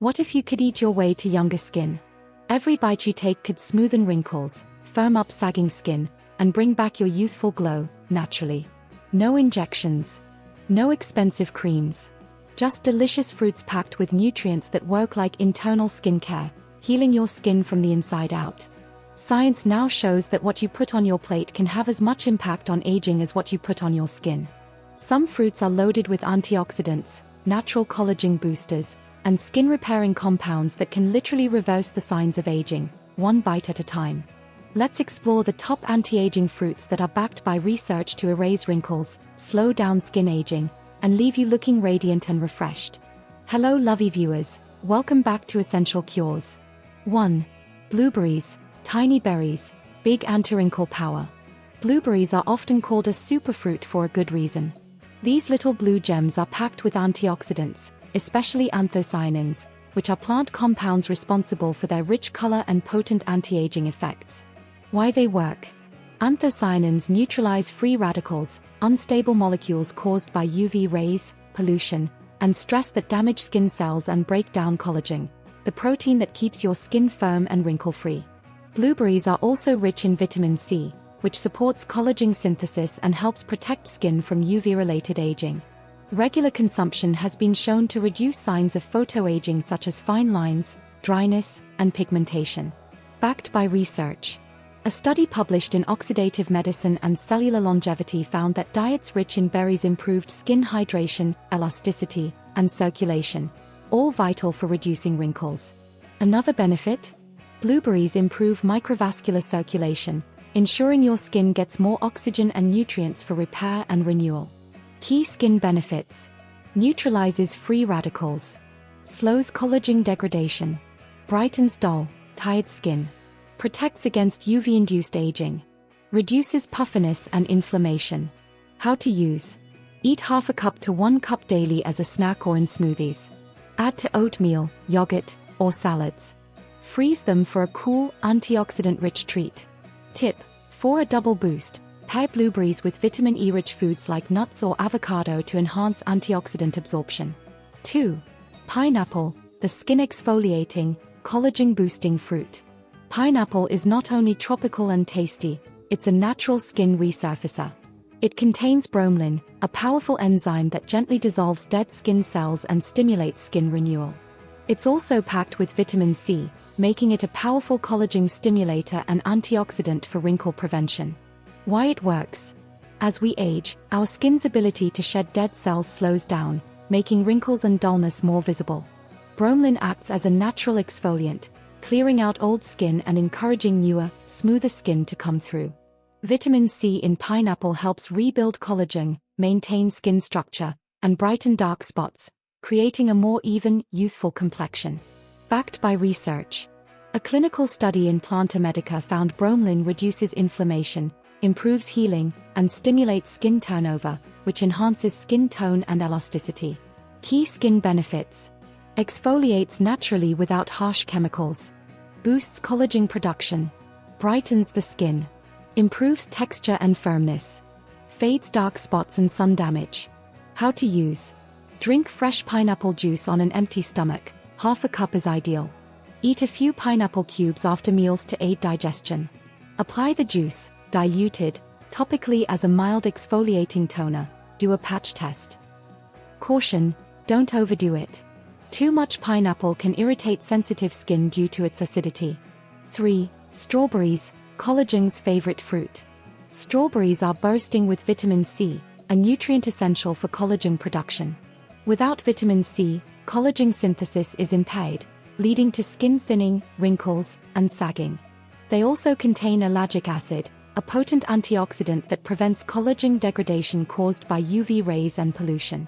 What if you could eat your way to younger skin? Every bite you take could smoothen wrinkles, firm up sagging skin, and bring back your youthful glow, naturally. No injections. No expensive creams. Just delicious fruits packed with nutrients that work like internal skincare, healing your skin from the inside out. Science now shows that what you put on your plate can have as much impact on aging as what you put on your skin. Some fruits are loaded with antioxidants, natural collagen boosters, and skin-repairing compounds that can literally reverse the signs of aging, one bite at a time. Let's explore the top anti-aging fruits that are backed by research to erase wrinkles, slow down skin aging, and leave you looking radiant and refreshed. Hello lovely viewers, welcome back to Essential Cures. 1. Blueberries, tiny berries, big anti-wrinkle power. Blueberries are often called a superfruit for a good reason. These little blue gems are packed with antioxidants, especially anthocyanins, which are plant compounds responsible for their rich color and potent anti-aging effects. Why they work? Anthocyanins neutralize free radicals, unstable molecules caused by UV rays, pollution, and stress that damage skin cells and break down collagen, the protein that keeps your skin firm and wrinkle-free. Blueberries are also rich in vitamin C, which supports collagen synthesis and helps protect skin from UV-related aging. Regular consumption has been shown to reduce signs of photoaging such as fine lines, dryness, and pigmentation. Backed by research. A study published in Oxidative Medicine and Cellular Longevity found that diets rich in berries improved skin hydration, elasticity, and circulation, all vital for reducing wrinkles. Another benefit? Blueberries improve microvascular circulation, ensuring your skin gets more oxygen and nutrients for repair and renewal. Key skin benefits. Neutralizes free radicals. Slows collagen degradation. Brightens dull, tired skin. Protects against UV-induced aging. Reduces puffiness and inflammation. How to use. Eat half a cup to 1 cup daily as a snack or in smoothies. Add to oatmeal, yogurt, or salads. Freeze them for a cool, antioxidant-rich treat. Tip. For a double boost, pair blueberries with vitamin E-rich foods like nuts or avocado to enhance antioxidant absorption. 2. Pineapple, the skin exfoliating, collagen-boosting fruit. Pineapple is not only tropical and tasty, it's a natural skin resurfacer. It contains bromelain, a powerful enzyme that gently dissolves dead skin cells and stimulates skin renewal. It's also packed with vitamin C, making it a powerful collagen stimulator and antioxidant for wrinkle prevention. Why it works? As we age, our skin's ability to shed dead cells slows down, making wrinkles and dullness more visible. Bromelain acts as a natural exfoliant, clearing out old skin and encouraging newer, smoother skin to come through. Vitamin C in pineapple helps rebuild collagen, maintain skin structure, and brighten dark spots, creating a more even, youthful complexion. Backed by research. A clinical study in Planta Medica found bromelain reduces inflammation, improves healing, and stimulates skin turnover, which enhances skin tone and elasticity. Key skin benefits. Exfoliates naturally without harsh chemicals. Boosts collagen production. Brightens the skin. Improves texture and firmness. Fades dark spots and sun damage. How to use. Drink fresh pineapple juice on an empty stomach, half a cup is ideal. Eat a few pineapple cubes after meals to aid digestion. Apply the juice, diluted, topically as a mild exfoliating toner. Do a patch test. Caution, don't overdo it. Too much pineapple can irritate sensitive skin due to its acidity. 3. Strawberries, collagen's favorite fruit. Strawberries are bursting with vitamin C, a nutrient essential for collagen production. Without vitamin C, collagen synthesis is impaired, leading to skin thinning, wrinkles, and sagging. They also contain ellagic acid, a potent antioxidant that prevents collagen degradation caused by UV rays and pollution.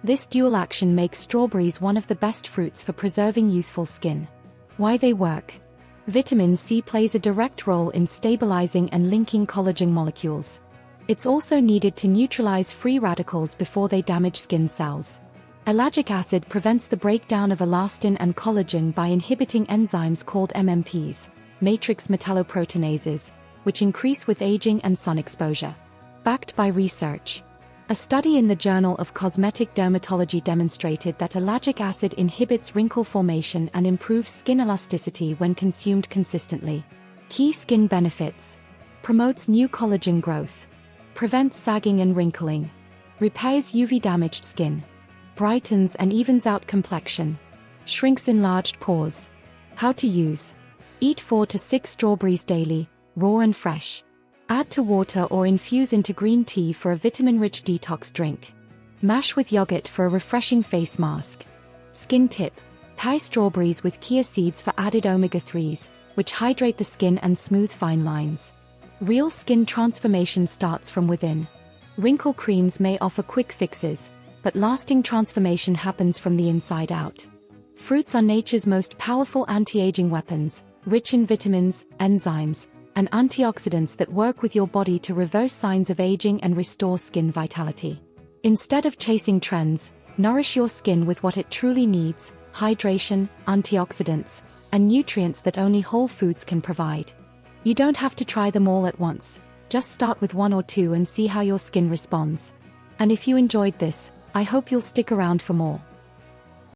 This dual action makes strawberries one of the best fruits for preserving youthful skin. Why they work? Vitamin C plays a direct role in stabilizing and linking collagen molecules. It's also needed to neutralize free radicals before they damage skin cells. Ellagic acid prevents the breakdown of elastin and collagen by inhibiting enzymes called MMPs, matrix metalloproteinases, which increase with aging and sun exposure. Backed by research. A study in the Journal of Cosmetic Dermatology demonstrated that ellagic acid inhibits wrinkle formation and improves skin elasticity when consumed consistently. Key skin benefits: promotes new collagen growth, prevents sagging and wrinkling, repairs UV-damaged skin, brightens and evens out complexion, shrinks enlarged pores. How to use: eat 4 to 6 strawberries daily, raw and fresh. Add to water or infuse into green tea for a vitamin-rich detox drink. Mash with yogurt for a refreshing face mask. Skin tip: pair strawberries with chia seeds for added omega-3s, which hydrate the skin and smooth fine lines. Real skin transformation starts from within. Wrinkle creams may offer quick fixes, but lasting transformation happens from the inside out. Fruits are nature's most powerful anti-aging weapons, rich in vitamins, enzymes, and antioxidants that work with your body to reverse signs of aging and restore skin vitality. Instead of chasing trends, nourish your skin with what it truly needs: hydration, antioxidants, and nutrients that only whole foods can provide. You don't have to try them all at once. Just start with 1 or 2 and see how your skin responds. And if you enjoyed this, I hope you'll stick around for more.